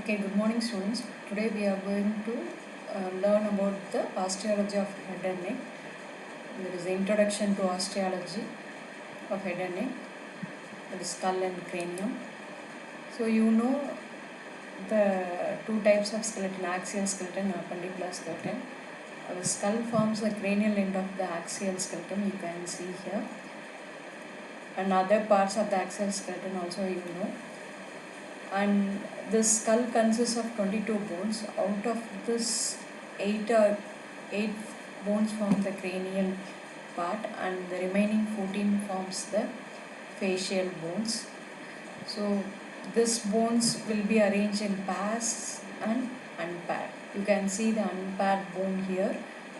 Okay, good morning students. Today we are going to learn about the osteology of head and neck. There is the introduction to osteology of head and neck, that is skull and cranium. So you know the two types of skeleton, axial skeleton and appendicular skeleton. The skull forms the cranial end of the axial skeleton, you can see here. And other parts of the axial skeleton also you know. And the skull consists of 22 bones. Out of this, 8 bones form the cranial part, and the remaining 14 forms the facial bones. So these bones will be arranged in pairs and unpaired. You can see the unpaired bone here,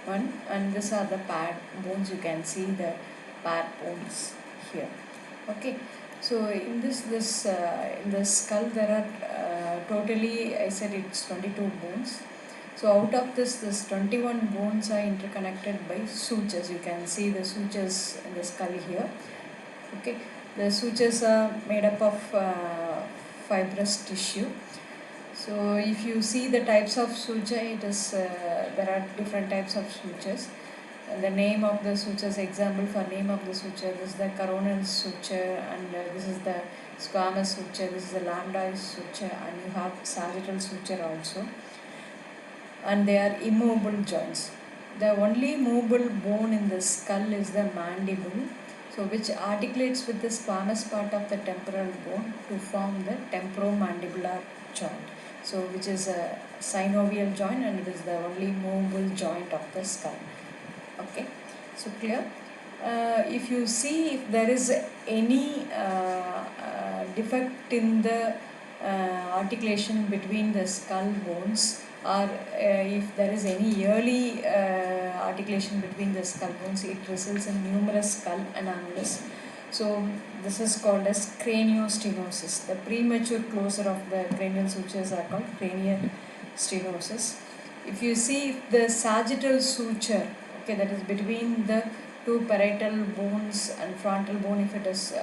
one, and these are the paired bones. You can see the paired bones here. Okay. So in the skull there are totally, I said it's 22 bones. So out of this 21 bones are interconnected by sutures. You can see the sutures in the skull here. Okay, the sutures are made up of fibrous tissue. So if you see the types of suture, there are different types of sutures. The name of the sutures, example for name of the suture, this is the coronal suture, and this is the squamous suture, this is the lambdoid suture, and you have sagittal suture also. And they are immovable joints. The only movable bone in the skull is the mandible, so which articulates with the squamous part of the temporal bone to form the temporomandibular joint. So which is a synovial joint, and it is the only movable joint of the skull. Okay, so clear. If you see if there is any defect in the articulation between the skull bones, or if there is any early articulation between the skull bones, it results in numerous skull anomalies. So this is called as craniostenosis. The premature closure of the cranial sutures are called craniostenosis. If you see the sagittal suture, okay, that is between the two parietal bones and frontal bone, if it is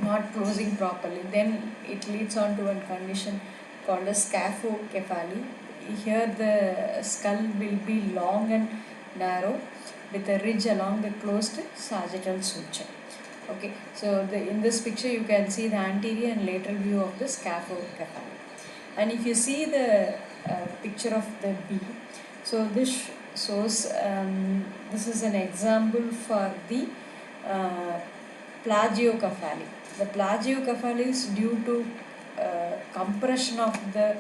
not closing properly, then it leads on to a condition called as scaphocephaly. Here the skull will be long and narrow with a ridge along the closed sagittal suture. Okay, so in this picture you can see the anterior and lateral view of the scaphocephaly. And if you see the picture of the bee, so this shows this is an example for the plagiocephaly. The plagiocephaly is due to compression of the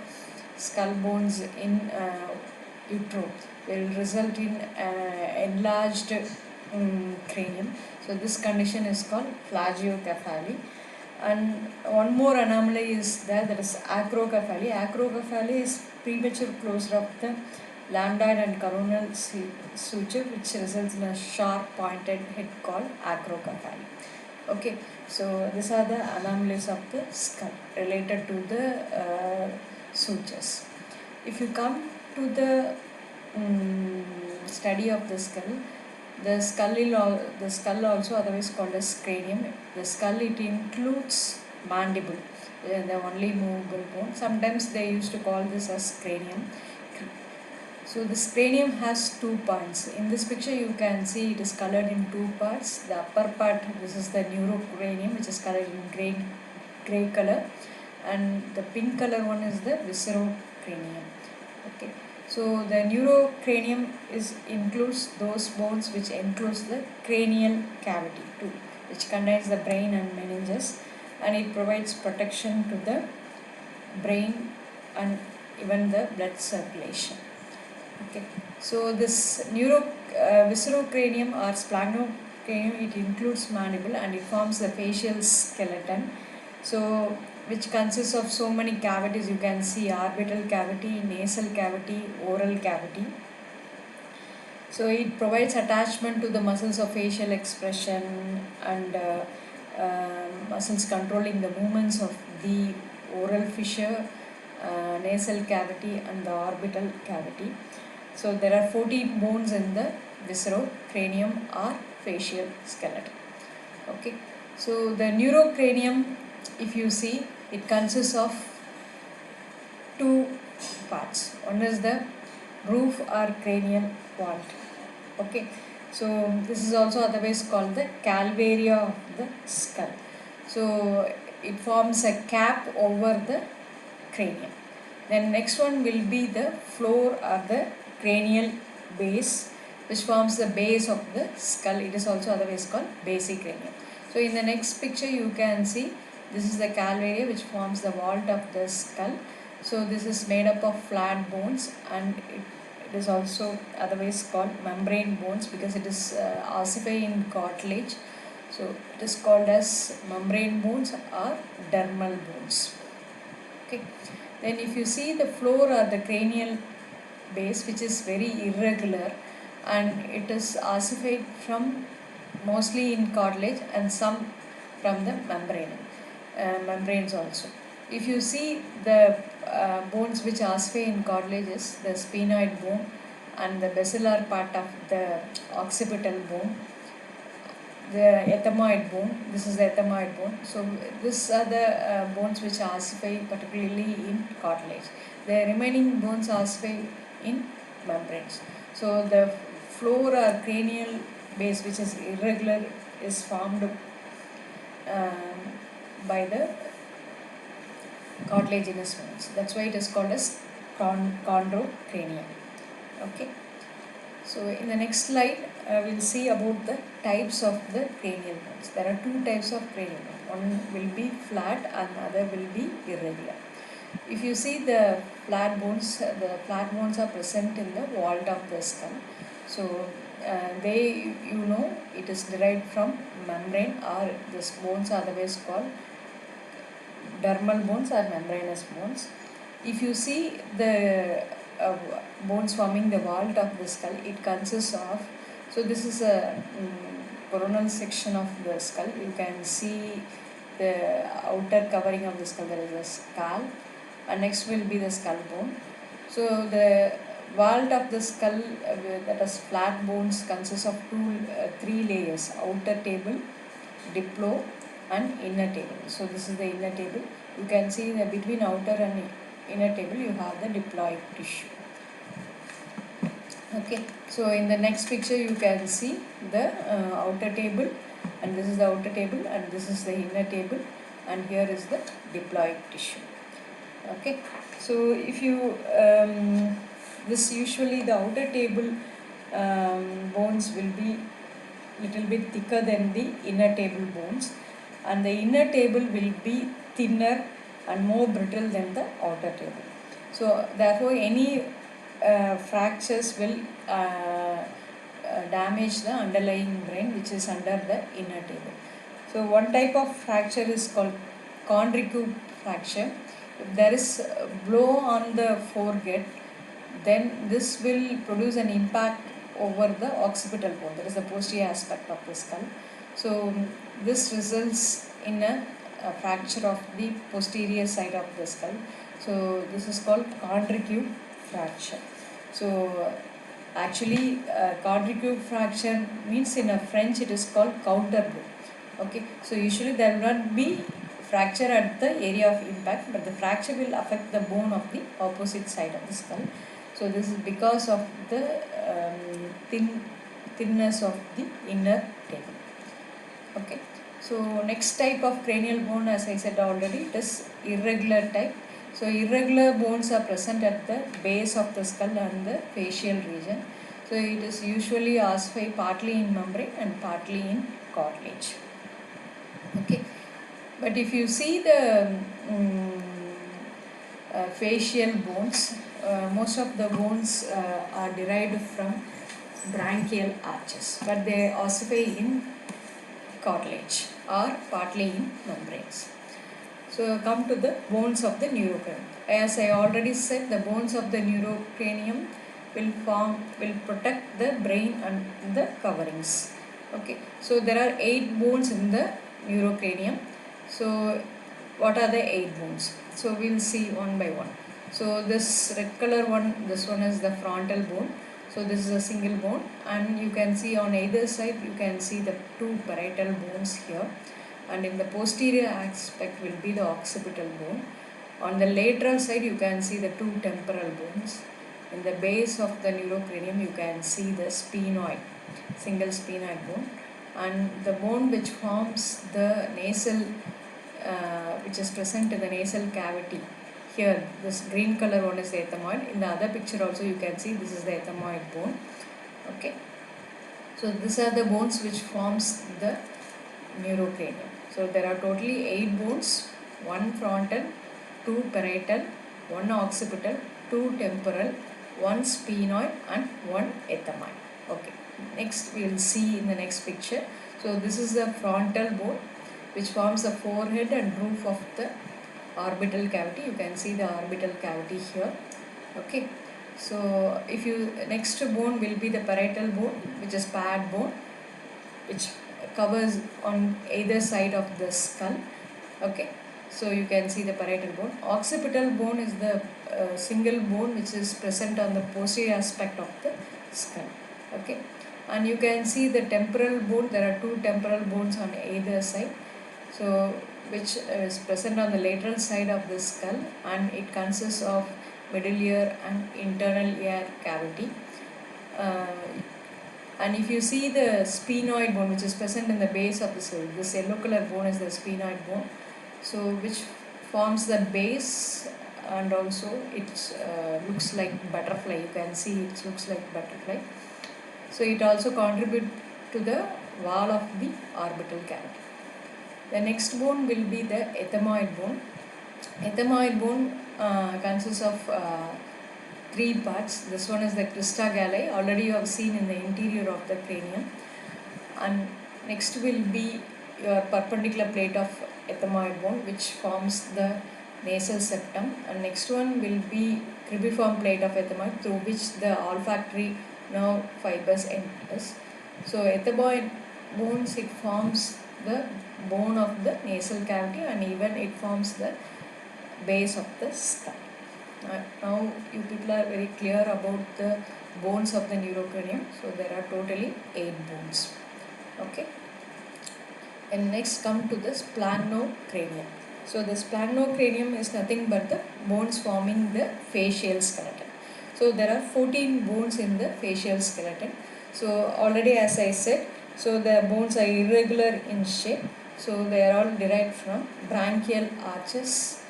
skull bones in utero, will result in enlarged cranium. So this condition is called plagiocephaly. And one more anomaly is there, that is acrocephaly. Acrocephaly is premature closure of the lambdoid and coronal suture, which results in a sharp pointed head called acrocephaly. Okay, so these are the anomalies of the skull related to the sutures. If you come to the study of the skull, the skull also otherwise called as cranium. The skull, it includes mandible, the only movable bone. Sometimes they used to call this as cranium. So this cranium has two parts. In this picture you can see it is colored in two parts. The upper part, this is the neurocranium, which is colored in gray color, and the pink color one is the viscerocranium. Okay. So the neurocranium includes those bones which enclose the cranial cavity too, which contains the brain and meninges, and it provides protection to the brain and even the blood circulation. Okay. So this viscerocranium or splanocranium, it includes mandible and it forms the facial skeleton. So which consists of so many cavities. You can see orbital cavity, nasal cavity, oral cavity. So it provides attachment to the muscles of facial expression and muscles controlling the movements of the oral fissure, nasal cavity and the orbital cavity. So there are 14 bones in the viscerocranium or facial skeleton. Okay. So the neurocranium, if you see, it consists of two parts. One is the roof or cranial vault. Okay, so this is also otherwise called the calvaria of the skull. So it forms a cap over the cranium. Then next one will be the floor or the cranial base, which forms the base of the skull. It is also otherwise called basic cranium. So in the next picture you can see this is the calvaria which forms the vault of the skull. So this is made up of flat bones, and it is also otherwise called membrane bones because it is ossify in cartilage. So it is called as membrane bones or dermal bones. Okay. Then if you see the floor or the cranial base, which is very irregular, and it is ossified from mostly in cartilage and some from the membranes also. If you see the bones which ossify in cartilage is the sphenoid bone and the basilar part of the occipital bone, the ethmoid bone. This is the ethmoid bone. So these are the bones which ossify particularly in cartilage. The remaining bones ossify in membranes. So the floor or cranial base, which is irregular, is formed by the cartilaginous bones. That's why it is called as chondrocranium. Okay. So in the next slide, we'll see about the types of the cranial bones. There are two types of cranial bones. One will be flat and other will be irregular. If you see the flat bones are present in the vault of the skull. So it is derived from membrane, or these bones are otherwise called dermal bones or membranous bones. If you see the bones forming the vault of the skull, it consists of, so this is a coronal section of the skull. You can see the outer covering of the skull. There is a skull, and next will be the skull bone. So the vault of the skull, that is flat bones, consists of three layers: outer table, diplo, and inner table. So this is the inner table. You can see that between outer and inner table you have the diploid tissue. Okay, so in the next picture you can see the outer table, and this is the outer table, and this is the inner table, and here is the diploid tissue. Okay, so if you this usually the outer table bones will be little bit thicker than the inner table bones, and the inner table will be thinner and more brittle than the outer table. So therefore any fractures will damage the underlying brain, which is under the inner table. So one type of fracture is called chondrocute fracture. If there is a blow on the forehead, then this will produce an impact over the occipital bone, that is the posterior aspect of the skull. So this results in a fracture of the posterior side of the skull. So this is called chondrocute fracture. So actually chondrocute fracture means in a French it is called counter blow. Okay, so usually there will not be fracture at the area of impact, but the fracture will affect the bone of the opposite side of the skull. So this is because of the thinness of the inner table. Okay, so next type of cranial bone, as I said already, it is irregular type. So irregular bones are present at the base of the skull and the facial region. So it is usually ossified partly in membrane and partly in cartilage. Okay, but if you see the facial bones, most of the bones are derived from branchial arches, but they ossify in cartilage or partly in membranes. So come to the bones of the neurocranium. As I already said, the bones of the neurocranium will protect the brain and the coverings. Okay, so there are 8 bones in the neurocranium. So what are the 8 bones? So we'll see one by one. So this red color one, this one is the frontal bone. So this is a single bone, and you can see on either side you can see the 2 parietal bones here, and in the posterior aspect will be the occipital bone, On the lateral side, you can see the two temporal bones. In the base of the neurocranium, you can see the sphenoid, single sphenoid bone, and the bone which forms the nasal, which is present in the nasal cavity. Here, this green color one is the ethmoid. In the other picture also, you can see this is the ethmoid bone. Okay. So these are the bones which forms the neurocranium. So there are totally 8 bones, one frontal, 2 parietal, 1 occipital, 2 temporal, 1 sphenoid and 1 ethmoid. Okay. Next we will see in the next picture. So this is the frontal bone which forms the forehead and roof of the orbital cavity. You can see the orbital cavity here. Okay. So if you next bone will be the parietal bone, which is pad bone, which covers on either side of the skull. Okay, so you can see the parietal bone. Occipital bone is the single bone which is present on the posterior aspect of the skull. Okay, and you can see the temporal bone. There are 2 temporal bones on either side, so which is present on the lateral side of the skull, and it consists of middle ear and internal ear cavity. And if you see the sphenoid bone, which is present in the base of the skull, this yellow color bone is the sphenoid bone, so which forms the base, and also it looks like butterfly. You can see it looks like butterfly. So it also contributes to the wall of the orbital cavity. The next bone will be the ethmoid bone. Ethmoid bone consists of 3 parts. This one is the crista galli. Already you have seen in the interior of the cranium. And next will be your perpendicular plate of ethmoid bone, which forms the nasal septum. And next one will be cribriform plate of ethmoid, through which the olfactory nerve fibers enters. So ethmoid bones, it forms the bone of the nasal cavity, and even it forms the base of the skull. Now you people are very clear about the bones of the neurocranium. So there are totally 8 bones. Okay. And next come to the splanocranium. So the splanocranium is nothing but the bones forming the facial skeleton. So there are 14 bones in the facial skeleton. So already, as I said, so the bones are irregular in shape. So they are all derived from branchial arches.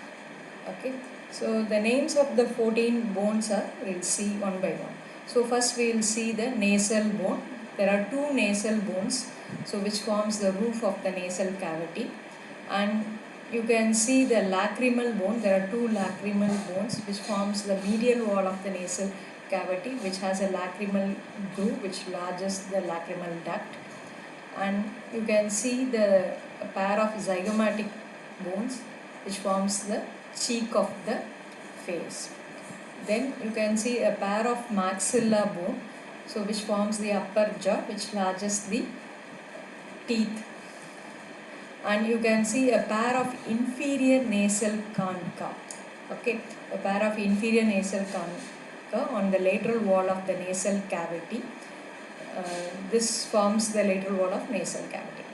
Okay. So the names of the 14 bones are, we'll see one by one. So first we will see the nasal bone. There are 2 nasal bones, so which forms the roof of the nasal cavity. And you can see the lacrimal bone. There are 2 lacrimal bones which forms the medial wall of the nasal cavity, which has a lacrimal groove which enlarges the lacrimal duct. And you can see the pair of zygomatic bones which forms the cheek of the face. Then you can see a pair of maxilla bone, so which forms the upper jaw, which enlarges the teeth. And you can see a pair of inferior nasal concha. Okay, a pair of inferior nasal concha on the lateral wall of the nasal cavity. This forms the lateral wall of nasal cavity.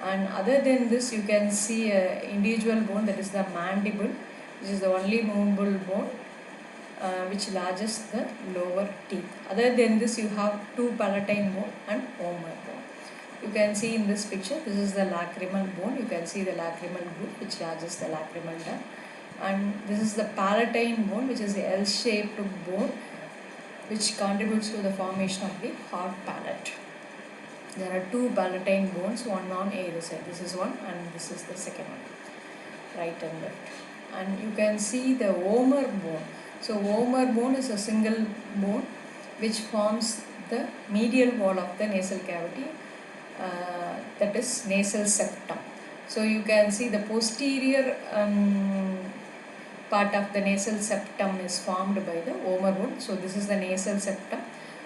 And other than this, you can see a individual bone, that is the mandible, which is the only movable bone which enlarges the lower teeth. Other than this, you have 2 palatine bone and vomer bone. You can see in this picture, this is the lacrimal bone. You can see the lacrimal groove which enlarges the lacrimal duct. And this is the palatine bone, which is the L-shaped bone which contributes to the formation of the hard palate. There are 2 palatine bones, one on either side. This is one and this is the second one, right and left. And you can see the vomer bone. So vomer bone is a single bone which forms the medial wall of the nasal cavity, that is nasal septum. So you can see the posterior part of the nasal septum is formed by the vomer bone. So this is the nasal septum.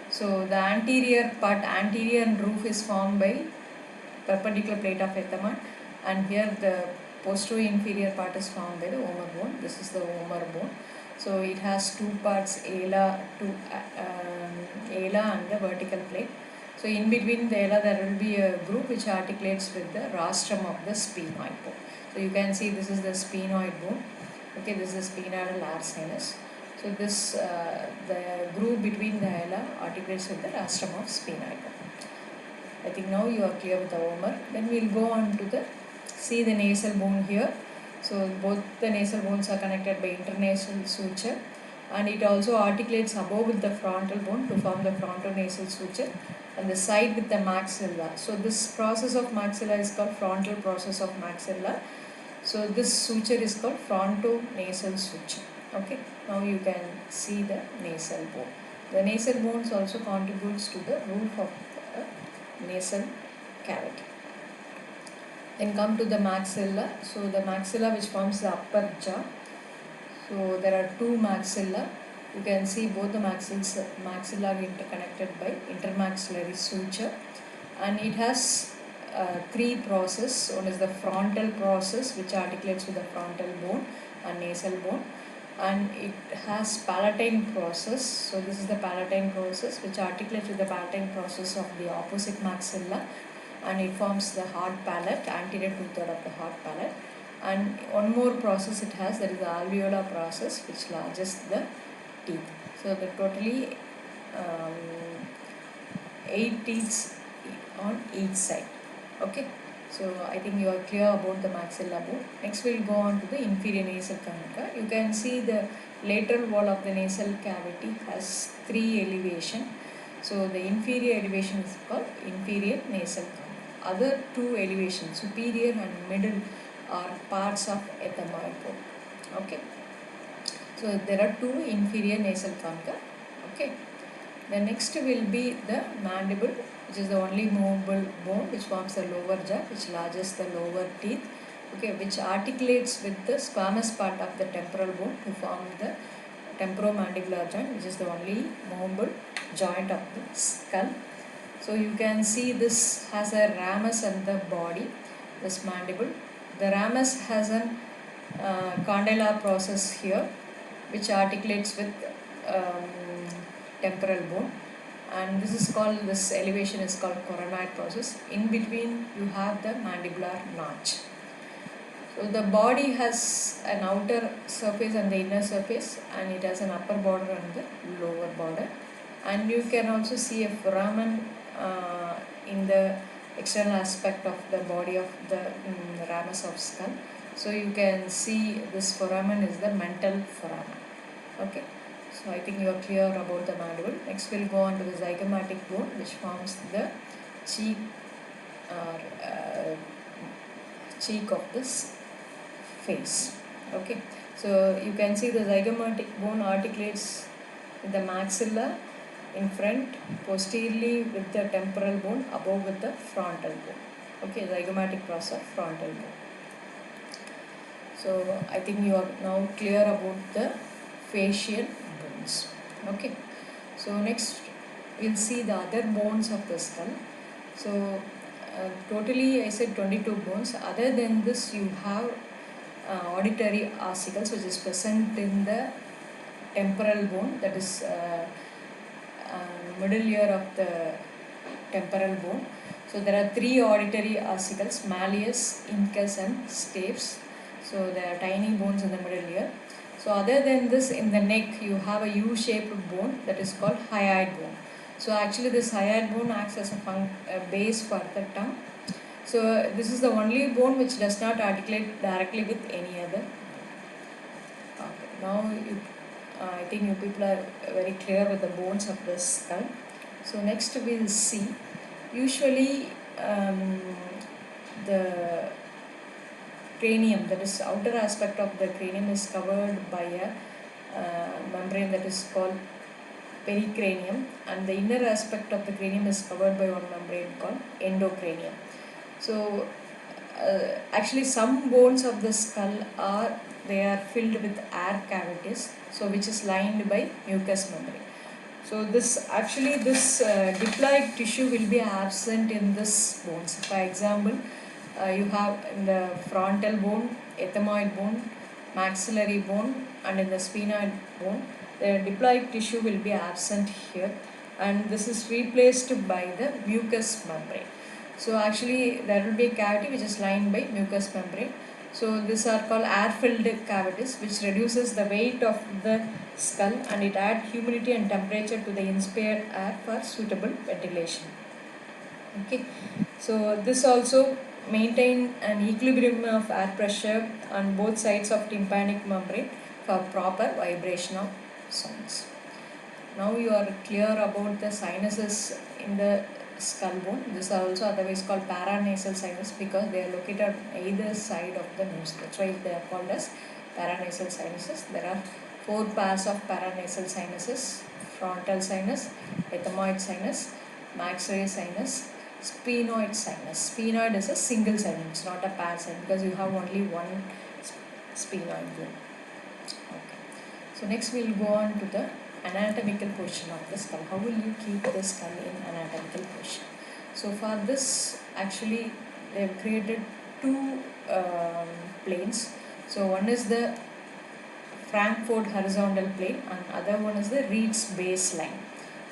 So the anterior part, anterior and roof is formed by perpendicular plate of ethmoid, and here the posterior inferior part is formed by the vomer bone. This is the vomer bone. So it has 2 parts, ala and the vertical plate. So in between the ala there will be a groove which articulates with the rostrum of the sphenoid bone. So you can see this is the sphenoid bone, Okay, this is sphenoidal air sinus. So this the groove between the ala articulates with the rostrum of sphenoid. I think now you are clear with the vomer. Then we will go on to the see the nasal bone here. So both the nasal bones are connected by internasal suture, and it also articulates above with the frontal bone to form the frontonasal suture and the side with the maxilla. So this process of maxilla is called frontal process of maxilla. So this suture is called frontonasal suture. Okay, now you can see the nasal bone. The nasal bones also contributes to the roof of the nasal cavity. Then come to the maxilla. So the maxilla which forms the upper jaw. So there are two maxilla. You can see both the maxilla are interconnected by intermaxillary suture, and it has three process. One is the frontal process which articulates with the frontal bone and nasal bone, and it has palatine process. So this is the palatine process which articulates with the palatine process of the opposite maxilla, and it forms the hard palate, anterior two-third of the hard palate. And one more process it has, that is the alveolar process, which larges the teeth. So the totally 8 teeth on each side. Okay, so I think you are clear about the maxilla bone. Next we'll go on to the inferior nasal cavity. You can see the lateral wall of the nasal cavity has 3 elevation. So the inferior elevation is called inferior nasal cavity. Other 2 elevations, superior and middle, are parts of ethmoid bone. Okay, so there are 2 inferior nasal concha. Okay, the next will be the mandible, which is the only movable bone which forms the lower jaw, which larges the lower teeth. Okay, which articulates with the squamous part of the temporal bone to form the temporomandibular joint, which is the only movable joint of the skull. So you can see this has a ramus on the body, this mandible. The ramus has an condylar process here, which articulates with temporal bone, and this elevation is called coronoid process. In between you have the mandibular notch. So the body has an outer surface and the inner surface, and it has an upper border and the lower border, and you can also see a foramen in the external aspect of the body of the ramus of skull. So you can see this foramen is the mental foramen. Okay, so I think you are clear about the mandible. Next we'll go on to the zygomatic bone, which forms the cheek cheek of this face. Okay, so you can see the zygomatic bone articulates with the maxilla in front, posteriorly with the temporal bone, above with the frontal bone. Okay, zygomatic process of frontal bone. So I think you are now clear about the facial bones. Okay, so next we'll see the other bones of the skull. So totally I said 22 bones. Other than this, you have auditory ossicles, which is present in the temporal bone, that is middle ear of the temporal bone. So there are 3 auditory ossicles, malleus, incus and stapes. So there are tiny bones in the middle ear. So other than this, in the neck you have a U-shaped bone that is called hyoid bone. So actually this hyoid bone acts as a base for the tongue. So this is the only bone which does not articulate directly with any other. Okay. Now I think you people are very clear with the bones of the skull. So next we will see, usually the cranium, that is outer aspect of the cranium, is covered by a membrane that is called pericranium, and the inner aspect of the cranium is covered by one membrane called endocranium. So actually some bones of the skull are filled with air cavities, so which is lined by mucous membrane. So this diploid tissue will be absent in this bones. For example, you have in the frontal bone, ethmoid bone, maxillary bone, and in the sphenoid bone, the diploid tissue will be absent here, and this is replaced by the mucous membrane. So actually there will be a cavity which is lined by mucous membrane. So these are called air-filled cavities, which reduces the weight of the skull and it adds humidity and temperature to the inspired air for suitable ventilation. Okay, so this also maintain an equilibrium of air pressure on both sides of tympanic membrane for proper vibration of sounds. Now you are clear about the sinuses in the skull bone. These are also otherwise called paranasal sinus because they are located on either side of the nose. That's why they are called as paranasal sinuses. There are 4 pairs of paranasal sinuses: frontal sinus, ethmoid sinus, maxillary sinus, sphenoid sinus. Sphenoid is a single sinus, it's not a pair sinus because you have only one sphenoid bone. Okay. So next we will go on to the anatomical portion of the skull. How will you keep the skull in anatomical portion? So for this, actually they have created two planes. So one is the Frankfurt horizontal plane and other one is the Reed's baseline.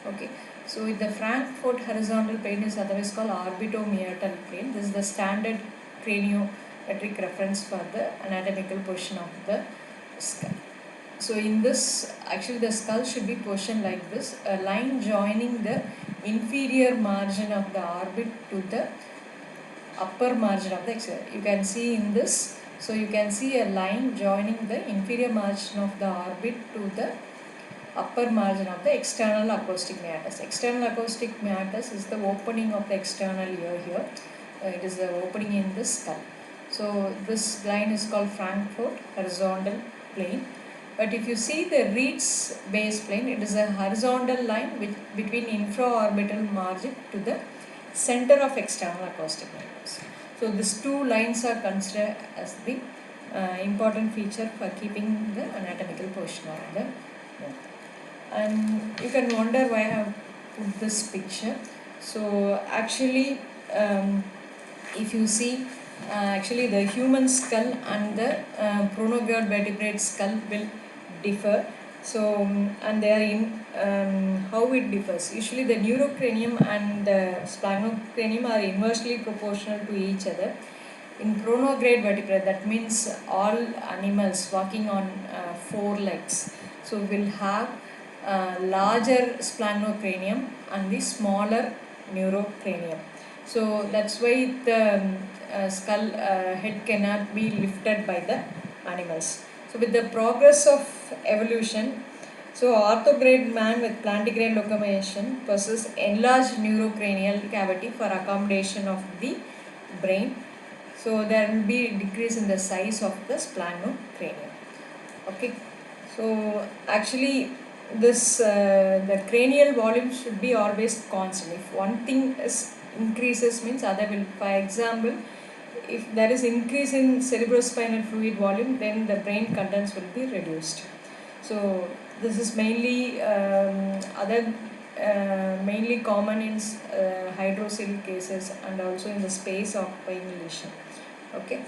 Okay. So the Frankfurt horizontal plane is otherwise called orbitomeatal plane. This is the standard craniometric reference for the anatomical portion of the skull. So in this, actually the skull should be positioned like this, a line joining the inferior margin of the orbit to the upper margin of the external. You can see in this, so you can see a line joining the inferior margin of the orbit to the upper margin of the external acoustic meatus. External acoustic meatus is the opening of the external ear here. It is the opening in the skull. So this line is called Frankfurt horizontal plane. But if you see the Reed's base plane, it is a horizontal line between infraorbital margin to the center of external acoustic meatus. So these two lines are considered as the important feature for keeping the anatomical portion of the bone. And you can wonder why I have put this picture. So actually, if you see, actually the human skull and the pronogeal vertebrate skull will differ. So and they are in how it differs. Usually the neurocranium and the splanocranium are inversely proportional to each other. In pronograde vertebrate, that means all animals walking on 4 legs, so will have larger splanocranium and the smaller neurocranium. So that's why the skull head cannot be lifted by the animals. So with the progress of evolution, so orthograde man with plantigrade locomotion possesses enlarged neurocranial cavity for accommodation of the brain. So there will be decrease in the size of the splanocranium. Okay. So actually this the cranial volume should be always constant. If one thing is increases means other will. For example, if there is increase in cerebrospinal fluid volume, then the brain contents will be reduced. So this is mainly mainly common in hydrocele cases and also in the space occupying lesion. Okay.